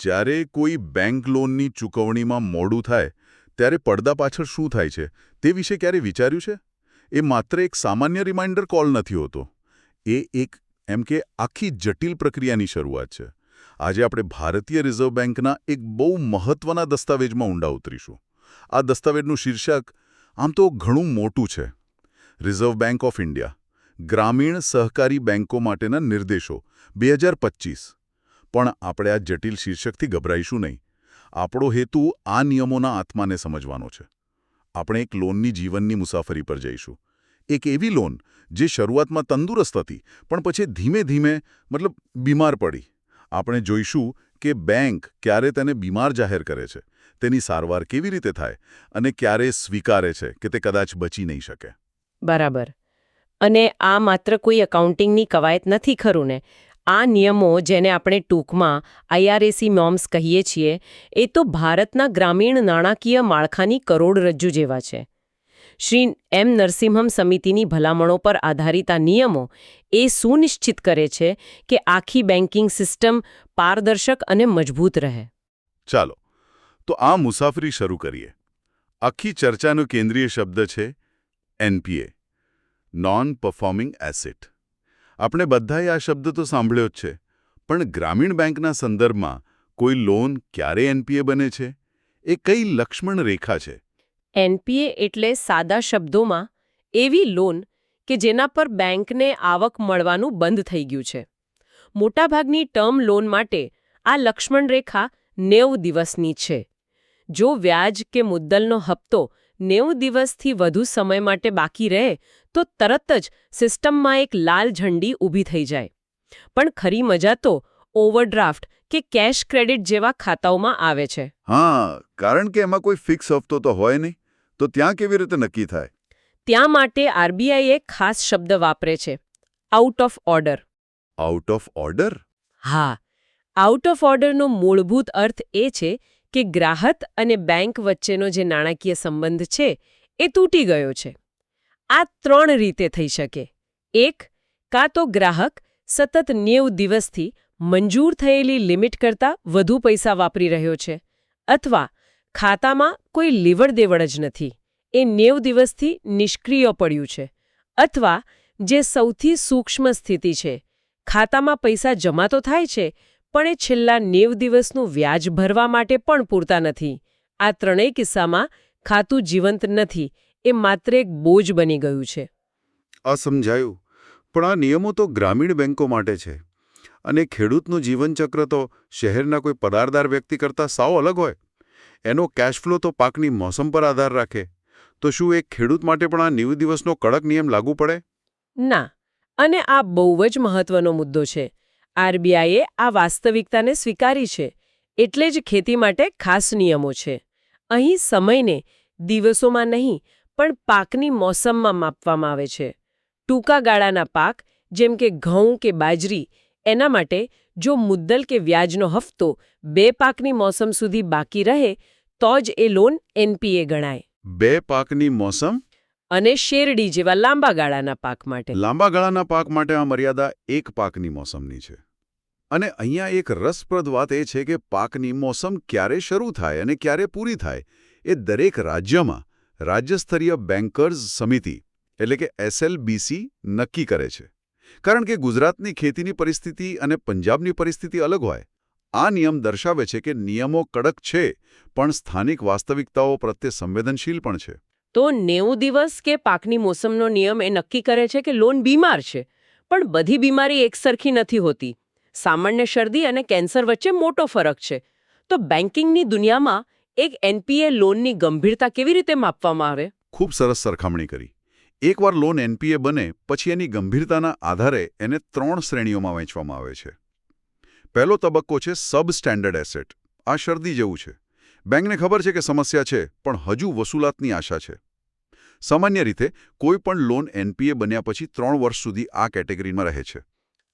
જ્યારે કોઈ બેંક લોનની ચૂકવણીમાં મોડું થાય ત્યારે પડદા પાછળ શું થાય છે તે વિશે ક્યારે વિચાર્યું છે? એ માત્ર એક સામાન્ય રિમાઇન્ડર કોલ નથી હોતો. એ એક એમ કે આખી જટિલ પ્રક્રિયાની શરૂઆત છે. આજે આપણે ભારતીય રિઝર્વ બેંકના એક બહુ મહત્વના દસ્તાવેજમાં ઊંડા ઉતરીશું. આ દસ્તાવેજનું શીર્ષક આમ તો ઘણું મોટું છે. રિઝર્વ બેંક ઓફ ઇન્ડિયા ગ્રામીણ સહકારી બેંકો માટેના નિર્દેશો 2025. પણ આપણે આ જટિલ શીર્ષકથી ગભરાઈશું નહીં. આપણો હેતુ આ નિયમોના આત્માને સમજવાનો છે. આપણે એક લોનની જીવનની મુસાફરી પર જઈશું. એક એવી લોન જે શરૂઆતમાં તંદુરસ્ત હતી પણ પછી ધીમે ધીમે બીમાર પડી. આપણે જોઈશું કે બેંક ક્યારે તેને બીમાર જાહેર કરે છે, તેની સારવાર કેવી રીતે થાય અને ક્યારે સ્વીકારે છે કે તે કદાચ બચી નહીં શકે. બરાબર. અને આ માત્ર કોઈ એકાઉન્ટિંગની કવાયત નથી ખરું ને? આ નિયમો, જેને આપણે ટૂંકમાં આઈઆરએસી નોર્મ્સ કહીએ છીએ, એ તો ભારતના ગ્રામીણ નાણાકીય માળખાની કરોડરજ્જુ જેવા છે. શ્રી એમ નરસિંહમ સમિતિની ભલામણો પર આધારિત આ નિયમો એ સુનિશ્ચિત કરે છે કે આખી બેન્કિંગ સિસ્ટમ પારદર્શક અને મજબૂત રહે. ચાલો, તો આ મુસાફરી શરૂ કરીએ. આખી ચર્ચાનો કેન્દ્રીય શબ્દ છે એનપીએ, નોન પરફોર્મિંગ એસેટ. આપણે બધાએ આ શબ્દ તો સાંભળ્યો જ છે, પણ ગ્રામીણ બેંકના સંદર્ભમાં કોઈ લોન ક્યારે એનપીએ બને છે? એ કઈ લક્ષ્મણ રેખા છે? એનપીએ એટલે સાદા શબ્દોમાં એવી લોન કે જેના પર બેંકને આવક મળવાનું બંધ થઈ ગયું છે. મોટાભાગની ટર્મ લોન માટે આ લક્ષ્મણ રેખા 90 દિવસની છે. જો વ્યાજ કે મુદ્દલનો હપ્તો 90 દિવસથી વધુ સમય માટે બાકી રહે તો તરત જ સિસ્ટમમાં એક લાલ ઝંડી ઊભી થઈ જાય. પણ ખરી મજા તો ઓવરડ્રાફ્ટ કે કેશ ક્રેડિટ જેવા ખાતાઓમાં આવે છે. હા, કારણ કે એમાં કોઈ ફિક્સ હપ્તો તો હોય નહીં. તો ત્યાં કેવી રીતે નક્કી થાય? ત્યાં માટે આરબીઆઈ એક ખાસ શબ્દ વાપરે છે, out of order. Out of order? હા, આઉટ ઓફ ઓર્ડરનો મૂળભૂત અર્થ એ છે કે ગ્રાહક અને બેંક વચ્ચેનો જે નાણાકીય સંબંધ છે એ તૂટી ગયો છે. આ 3 રીતે થઈ શકે. 1. કાં તો ગ્રાહક સતત 90 દિવસથી મંજૂર થયેલી લિમિટ કરતાં વધુ પૈસા વાપરી રહ્યો છે, અથવા ખાતામાં કોઈ લેવડ દેવડ જ નથી, એ 90 દિવસથી નિષ્ક્રિય પડ્યું છે, અથવા જે સૌથી સૂક્ષ્મ સ્થિતિ છે, ખાતામાં પૈસા જમા તો થાય છે પણ એ છેલ્લા 90 દિવસનું વ્યાજ ભરવા માટે પણ પૂરતા નથી. આ ત્રણેય કિસ્સામાં ખાતું જીવંત નથી, એ માત્ર એક બોજ બની ગયું છે. આ સમજાયું. પણ આ નિયમો તો ગ્રામીણ બેંકો માટે છે, અને ખેડૂતનું જીવનચક્ર તો શહેરના કોઈ પદારદાર વ્યક્તિ કરતાં સાવ અલગ હોય. એનો કેશફ્લો તો પાકની મોસમ પર આધાર રાખે. તો શું એક ખેડૂત માટે પણ આ 90 દિવસનો કડક નિયમ લાગુ પડે? ના, અને આ બહુ જ મહત્વનો મુદ્દો છે. આરબીઆઈએ આ વાસ્તવિકતાને સ્વીકારી છે, એટલે જ ખેતી માટે ખાસ નિયમો છે. અહીં સમયને દિવસોમાં નહીં પણ પાકની મોસમમાં માપવામાં આવે છે. ટૂંકા ગાળાના પાક જેમ કે ઘઉં કે બાજરી, એના માટે જો મુદ્દલ કે વ્યાજનો હપ્તો 2 પાકની મોસમ સુધી બાકી રહે તો જ એ લોન એનપીએ ગણાય. 2 પાકની મોસમ? અને શેરડી જેવા લાંબા ગાળાના પાક માટે. લાંબા ગાળાના પાક માટે આ મર્યાદા 1 પાકની મોસમની છે. અને અહીંયા એક રસપ્રદ વાત એ છે કે પાકની મોસમ ક્યારે શરૂ થાય અને ક્યારે પૂરી થાય એ દરેક રાજ્યમાં રાજ્યસ્તરીય બેન્કર્સ સમિતિ એટલે કે એસએલબીસી નક્કી કરે છે. કારણ કે ગુજરાતની ખેતીની પરિસ્થિતિ અને પંજાબની પરિસ્થિતિ અલગ હોય. આ નિયમ દર્શાવે છે કે નિયમો કડક છે પણ સ્થાનિક વાસ્તવિકતાઓ પ્રત્યે સંવેદનશીલ પણ છે. તો 90 દિવસ કે પાકની મોસમનો નિયમ એ નક્કી કરે છે કે લોન બીમાર છે, પણ બધી બીમારી એકસરખી નથી હોતી. સામાન્ય શરદી અને કેન્સર વચ્ચે મોટો ફરક છે. તો બેન્કિંગની દુનિયામાં એક એનપીએ લોનની ગંભીરતા કેવી રીતે માપવામાં આવે? ખૂબ સરસ સરખામણી કરી. એકવાર લોન એનપીએ બને પછી એની ગંભીરતાના આધારે એને 3 શ્રેણીઓમાં વહેંચવામાં આવે છે. પહેલો તબક્કો છે સબ સ્ટેન્ડર્ડ એસેટ. આ શરદી જેવું છે. બેંકને ખબર છે કે સમસ્યા છે પણ હજુ વસૂલાતની આશા છે. સામાન્ય રીતે કોઈ પણ લોન એનપીએ બન્યા પછી 3 વર્ષ સુધી આ કેટેગરીમાં રહે છે.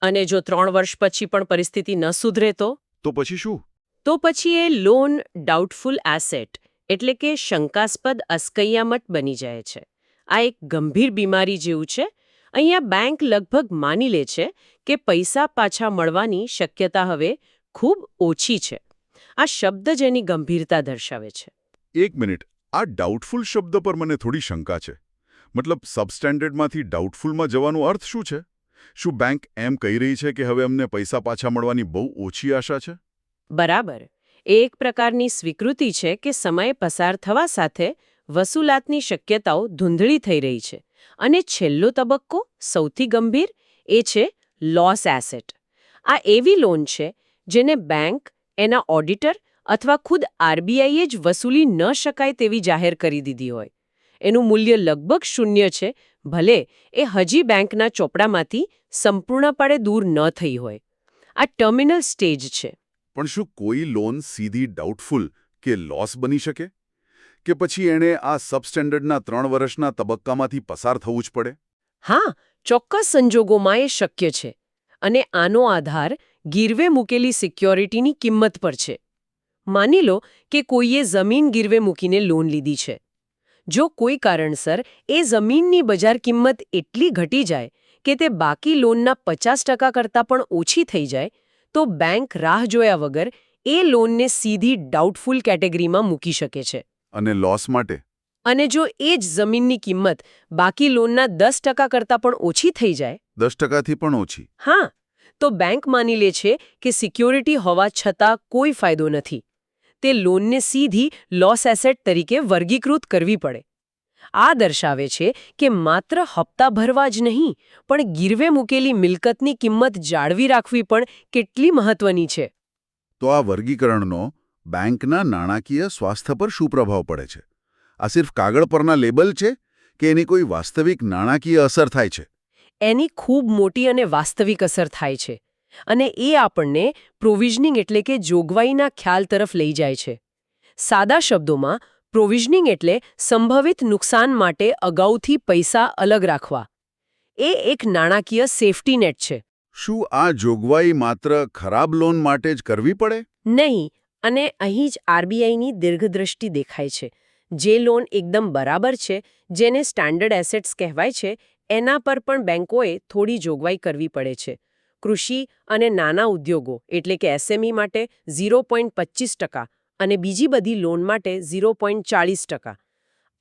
અને જો 3 વર્ષ પછી પણ પરિસ્થિતિ ન સુધરે તો? તો પછી શું? તો પછી એ લોન ડાઉટફુલ એસેટ એટલે કે શંકાસ્પદ અસ્કયામત બની જાય છે. આ એક ગંભીર બીમારી જેવું છે. અહીંયા બેંક લગભગ માની લે છે કે પૈસા પાછા મળવાની શક્યતા હવે ખૂબ ઓછી છે. આ શબ્દ જ એની ગંભીરતા દર્શાવે છે. એક મિનિટ, આ ડાઉટફુલ શબ્દ પર મને થોડી શંકા છે. મતલબ સબસ્ટેન્ડર્ડમાંથી ડાઉટફુલમાં જવાનો અર્થ શું છે? શું બેંક એમ કહી રહી છે કે હવે અમને પૈસા પાછા મળવાની બહુ ઓછી આશા છે? બરાબર. એ એક પ્રકારની સ્વીકૃતિ છે કે સમય પસાર થવા સાથે વસૂલાતની શક્યતાઓ ધૂંધળી થઈ રહી છે. અને છેલ્લો તબક્કો, સૌથી ગંભીર, એ છે લોસ એસેટ. આ એવી લોન છે જેને બેંક, એના ઓડિટર અથવા ખુદ આરબીઆઈએ જ વસૂલી ન શકાય તેવી જાહેર કરી દીધી હોય. એનું મૂલ્ય લગભગ શૂન્ય છે, ભલે એ હજી બેંકના ચોપડામાંથી સંપૂર્ણપણે દૂર ન થઈ હોય. આ ટર્મિનલ સ્ટેજ છે. પણ શું કોઈ લોન સીધી ડાઉટફુલ કે લોસ બની શકે? કે પછી એણે આ સબસ્ટેન્ડર્ડના 3 વર્ષના તબક્કામાંથી પસાર થવું જ પડે? હા, ચોક્કસ સંજોગોમાં એ શક્ય છે. અને આનો આધાર ગીરવે મૂકેલી સિક્યોરિટીની કિંમત પર છે. માની લો કે કોઈએ જમીન ગીરવે મૂકીને લોન લીધી છે. જો કોઈ કારણસર એ જમીનની બજાર કિંમત એટલી ઘટી જાય કે તે બાકી લોનના 50% કરતાં પણ ઓછી થઈ જાય, તો બેંક રાહ જોયા વગર એ લોનને સીધી ડાઉટફુલ કેટેગરીમાં મૂકી શકે છે. અને લોસ માટે? અને જો એ જ જમીનની કિંમત બાકી લોનના 10% કરતાં પણ ઓછી થઈ જાય, 10%થી પણ ઓછી? હા, તો બેંક માની લે છે કે સિક્યોરિટી હોવા છતાં કોઈ ફાયદો નથી. તે લોનને સીધી લોસ એસેટ તરીકે વર્ગીકૃત કરવી પડે. આ દર્શાવે છે કે માત્ર હપ્તા ભરવા જ નહીં, પણ ગીરવે મૂકેલી મિલકતની કિંમત જાળવી રાખવી પણ કેટલી મહત્વની છે. તો આ વર્ગીકરણનો બેંકના નાણાકીય સ્વાસ્થ્ય પર શું પ્રભાવ પડે છે? આ સિર્ફ કાગળ પરના લેબલ છે કે એની કોઈ વાસ્તવિક નાણાકીય અસર થાય છે? એની ખૂબ મોટી અને વાસ્તવિક અસર થાય છે. અને એ આપણને પ્રોવિઝનિંગ એટલે કે જોગવાઈના ખ્યાલ તરફ લઈ જાય છે. સાદા શબ્દોમાં, પ્રોવિઝનિંગ એટલે સંભવિત નુકસાન માટે અગાઉથી પૈસા અલગ રાખવા. એ એક નાણાકીય સેફટી નેટ છે. શું આ જોગવાઈ માત્ર ખરાબ લોન માટે જ કરવી પડે? નહીં, અને અહીં જ આરબીઆઈની દીર્ઘદ્રષ્ટિ દેખાય છે. જે લોન એકદમ બરાબર છે, જેને સ્ટાન્ડર્ડ એસેટ્સ કહેવાય છે, એના પર પણ બેંકોએ થોડી જોગવાઈ કરવી પડે છે. કૃષિ અને નાના ઉદ્યોગો એટલે કે એસએમઈ માટે 0.25% અને બીજી બધી લોન માટે 0.40%.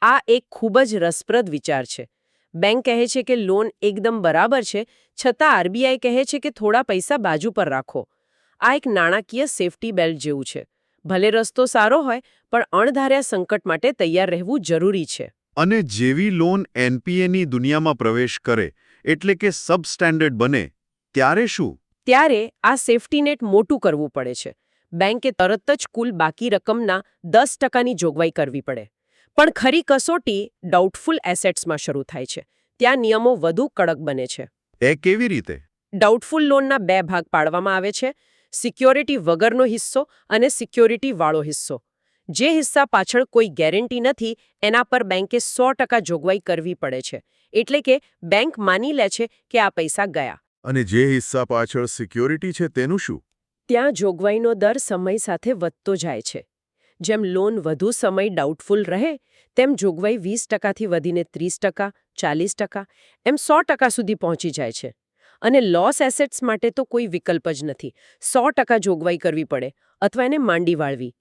આ એક ખૂબ જ રસપ્રદ વિચાર છે. બેંક કહે છે કે લોન એકદમ બરાબર છે, છતાં આરબીઆઈ કહે છે કે થોડા પૈસા બાજુ પર રાખો. આ એક નાણાકીય સેફટી બેલ્ટ જેવું છે. ભલે રસ્તો સારો હોય, પણ અણધાર્યા સંકટ માટે તૈયાર રહેવું જરૂરી છે. અને જેવી લોન એનપીએની દુનિયામાં પ્રવેશ કરે, એટલે કે સબસ્ટેન્ડર્ડ બને, ત્યારે શું? ત્યારે આ સેફટી નેટ મોટું કરવું પડે છે. બેંકે તરત જ કુલ બાકી રકમના 10%ની જોગવાઈ કરવી પડે. પણ ખરી કસોટી ડાઉટફુલ એસેટ્સમાં શરૂ થાય છે. ત્યાં નિયમો વધુ કડક બને છે. એ કેવી રીતે? ડાઉટફુલ લોનના 2 ભાગ પાડવામાં આવે છે: સિક્યોરિટી વગરનો હિસ્સો અને સિક્યોરિટી વાળો હિસ્સો. જે હિસ્સા પાછળ કોઈ ગેરંટી નથી, એના પર બેંકે 100% જોગવાઈ કરવી પડે છે. એટલે કે બેંક માની લે છે કે આ પૈસા ગયા. અને જે હિસ્સા પાછળ સિક્યોરિટી છે તેનું શું? ત્યાં જોગવાઈનો દર સમય સાથે વધતો જાય છે. જેમ લોન વધુ સમય ડાઉટફુલ રહે, તેમ જોગવાઈ 20%થી વધીને 30%, 40%, એમ 100% સુધી પહોંચી જાય છે. અને લોસ એસેટ્સ માટે તો કોઈ વિકલ્પ જ નથી. 100% જોગવાઈ કરવી પડે અથવા એને માંડી વાળવી.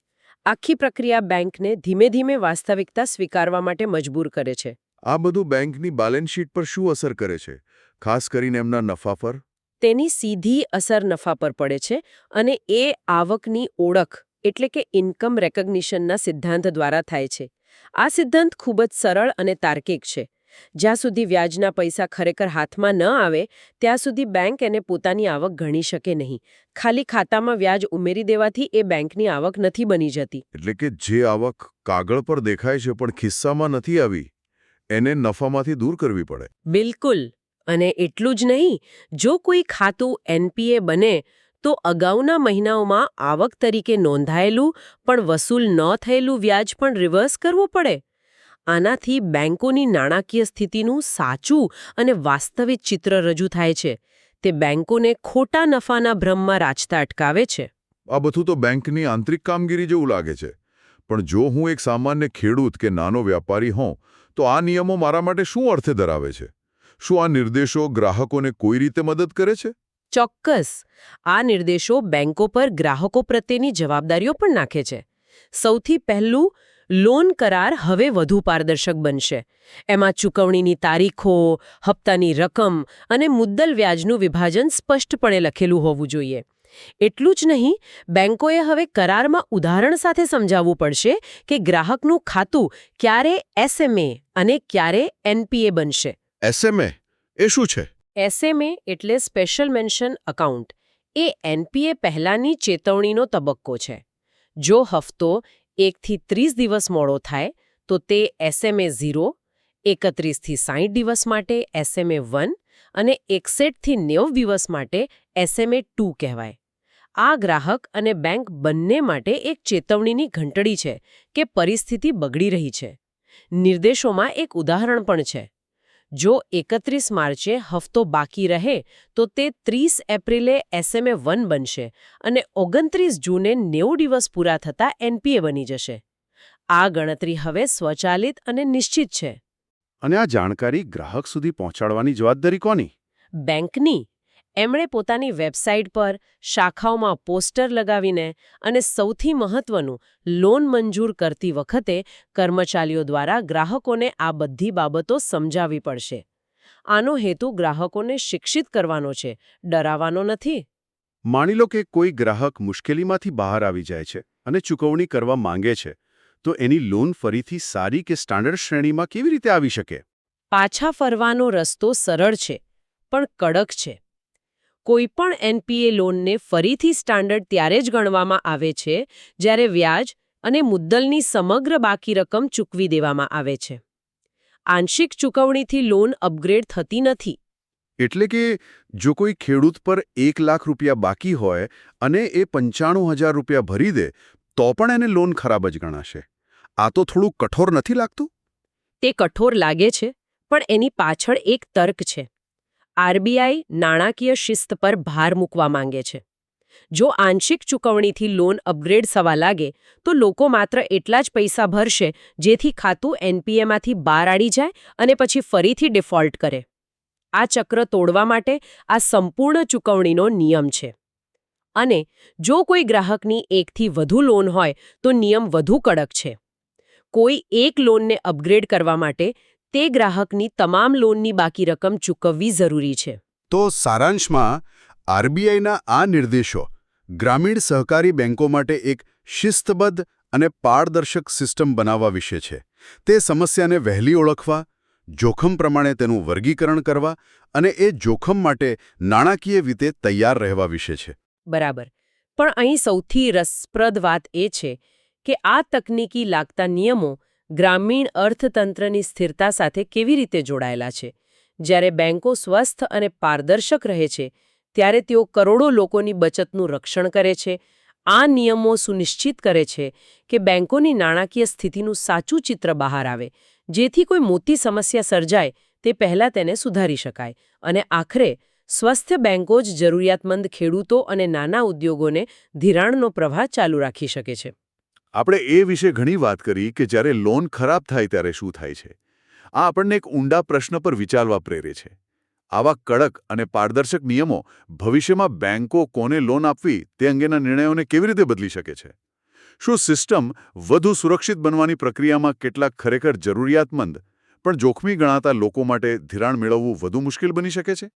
આખી પ્રક્રિયા બેંકને ધીમે ધીમે વાસ્તવિકતા સ્વીકારવા માટે મજબૂર કરે છે. આ બધું બેંકની બેલેન્સ શીટ પર શું અસર કરે છે, ખાસ કરીને એમના નફા પર? તેની સીધી અસર નફા પર પડે છે, અને એ આવકની ઓળખ એટલે કે ઇન્કમ રેકગ્નિશનના સિદ્ધાંત દ્વારા થાય છે. આ સિદ્ધાંત ખૂબ જ સરળ અને તાર્કિક છે. જ્યાં સુધી વ્યાજના પૈસા ખરેખર હાથમાં ન આવે, ત્યાં સુધી બેંક એને પોતાની આવક ગણી શકે નહીં. ખાલી ખાતામાં વ્યાજ ઉમેરી દેવાથી એ બેંકની આવક નથી બની જતી. એટલે કે જે આવક કાગળ પર દેખાય છે પણ ખિસ્સામાં નથી આવી, એને નફામાંથી દૂર કરવી પડે. બિલકુલ. અને એટલું જ નહીં, જો કોઈ ખાતું એનપીએ બને, તો અગાઉના મહિનાઓમાં આવક તરીકે નોંધાયેલું પણ વસૂલ ન થયેલું વ્યાજ પણ રિવર્સ કરવું પડે. આનાથી બેંકોની નાણાકીય સ્થિતિનું સાચું અને વાસ્તવિક ચિત્ર રજૂ થાય છે. તે બેંકોને ખોટા નફાના ભ્રમમાં રાચતા અટકાવે છે. આ બધું તો બેંકની આંતરિક કામગીરી જેવું લાગે છે. પણ જો હું એક સામાન્ય ખેડૂત કે નાનો વ્યાપારી હોઉં, તો આ નિયમો મારા માટે શું અર્થ ધરાવે છે? શું આ નિર્દેશો ગ્રાહકોને કોઈ રીતે મદદ કરે છે? ચોક્કસ. આ નિર્દેશો બેંકો પર ગ્રાહકો પ્રત્યેની જવાબદારીઓ પણ નાખે છે. સૌથી પહેલું, લોન કરાર હવે વધુ પારદર્શક બનશે. એમાં ચૂકવણીની તારીખો, હપ્તાની રકમ અને મુદ્દલ વ્યાજનું વિભાજન સ્પષ્ટપણે લખેલું હોવું જોઈએ. એટલું જ નહીં, બેંકોએ હવે કરારમાં ઉદાહરણ સાથે સમજાવવું પડશે કે ગ્રાહકનું ખાતું ક્યારે SMA અને ક્યારે NPA બનશે. SMA એ શું છે? SMA એટલે સ્પેશિયલ મેન્શન એકાઉન્ટ. એ NPA પહેલાંની ચેતવણીનો તબક્કો છે. જો હફતો 1 થી 30 દિવસ મોડો થાય તો તે SMA 0, 31 થી 60 દિવસ માટે SMA 1 અને 61 થી 90 દિવસ માટે SMA 2 કહેવાય. આ ગ્રાહક અને બેંક બંને માટે એક ચેતવણીની ઘંટડી છે કે પરિસ્થિતિ બગડી રહી છે. નિર્દેશોમાં એક ઉદાહરણ પણ છે. જો 31 માર્ચે હફતો બાકી રહે તો તે 30 એપ્રિલે SMA 1 બનશે અને 29 જૂને 90 દિવસ પૂરા થતાં NPA બની જશે. આ ગણતરી હવે સ્વચાલિત અને નિશ્ચિત છે. અને આ જાણકારી ગ્રાહક સુધી પહોંચાડવાની જવાબદારી કોની? બેંકની. એમણે પોતાની વેબસાઇટ પર, શાખાઓમાં પોસ્ટર લગાવીને અને સૌથી મહત્વનું, લોન મંજૂર કરતી વખતે કર્મચારીઓ દ્વારા ગ્રાહકોને આ બધી બાબતો સમજાવવી પડશે. આનો હેતુ ગ્રાહકોને શિક્ષિત કરવાનો છે, ડરાવવાનો નથી. માની લો કે કોઈ ગ્રાહક મુશ્કેલીમાંથી બહાર આવી જાય છે અને ચૂકવણી કરવા માંગે છે, તો એની લોન ફરીથી સારી કે સ્ટાન્ડર્ડ શ્રેણીમાં કેવી રીતે આવી શકે? પાછા ફરવાનો રસ્તો સરળ છે, પણ કડક છે. કોઈપણ NPA લોનને ફરીથી સ્ટાન્ડર્ડ ત્યારે જ ગણવામાં આવે છે જ્યારે વ્યાજ અને મુદ્દલની સમગ્ર બાકી રકમ ચૂકવી દેવામાં આવે છે. આંશિક ચૂકવણીથી લોન અપગ્રેડ થતી નથી. એટલે કે જો કોઈ ખેડૂત પર 1 લાખ રૂપિયા બાકી હોય અને એ 95,000 રૂપિયા ભરી દે, તો પણ એને લોન ખરાબ જ ગણાશે. આ તો થોડું કઠોર નથી લાગતું? તે કઠોર લાગે છે, પણ એની પાછળ એક તર્ક છે. RBI નાણાકીય શિસ્ત પર ભાર મૂકવા માંગે છે. જો આંશિક ચૂકવણીથી લોન અપગ્રેડ થવા લાગે તો લોકો માત્ર એટલા જ પૈસા ભરશે જેથી ખાતું NPAમાંથી બહાર આડી જાય અને પછી ફરીથી ડિફોલ્ટ કરે. આ ચક્ર તોડવા માટે આ સંપૂર્ણ ચૂકવણીનો નિયમ છે. અને જો કોઈ ગ્રાહકની 1 થી વધુ લોન હોય તો નિયમ વધુ કડક છે. કોઈ એક લોનને અપગ્રેડ કરવા માટે તે ગ્રાહકની તમામ લોનની બાકી રકમ ચૂકવવી જરૂરી છે. તો સારાંશમાં, RBIના આ નિર્દેશો ગ્રામીણ સહકારી બેંકો માટે એક શિસ્તબદ્ધ અને પારદર્શક સિસ્ટમ બનાવવા વિશે છે. તે સમસ્યાને વહેલી ઓળખવા, જોખમ પ્રમાણે તેનું વર્ગીકરણ કરવા અને એ જોખમ માટે નાણાકીય રીતે તૈયાર રહેવા વિશે છે. બરાબર. પણ અહીં સૌથી રસપ્રદ વાત એ છે કે આ તકનીકી લાગતા નિયમો ગ્રામીણ અર્થતંત્રની સ્થિરતા સાથે કેવી રીતે જોડાયેલા છે. જ્યારે બેંકો સ્વસ્થ અને પારદર્શક રહે છે ત્યારે તેઓ કરોડો લોકોની બચતનું રક્ષણ કરે છે. આ નિયમો સુનિશ્ચિત કરે છે કે બેંકોની નાણાકીય સ્થિતિનું સાચું ચિત્ર બહાર આવે, જેથી કોઈ મોટી સમસ્યા સર્જાય તે પહેલાં તેને સુધારી શકાય અને આખરે સ્વસ્થ બેંકો જ જરૂરિયાતમંદ ખેડૂતો અને નાના ઉદ્યોગોને ધિરાણનો પ્રવાહ ચાલુ રાખી શકે છે. આપણે એ વિશે ઘણી વાત કરી કે જ્યારે લોન ખરાબ થાય ત્યારે શું થાય છે. આ આપણને એક ઊંડા પ્રશ્ન પર વિચારવા પ્રેરે છે. આવા કડક અને પારદર્શક નિયમો ભવિષ્યમાં બેંકો કોને લોન આપવી તે અંગેના નિર્ણયોને કેવી રીતે બદલી શકે છે? શું સિસ્ટમ વધુ સુરક્ષિત બનવાની પ્રક્રિયામાં કેટલાક ખરેખર જરૂરિયાતમંદ પણ જોખમી ગણાતા લોકો માટે ધિરાણ મેળવવું વધુ મુશ્કેલ બની શકે છે?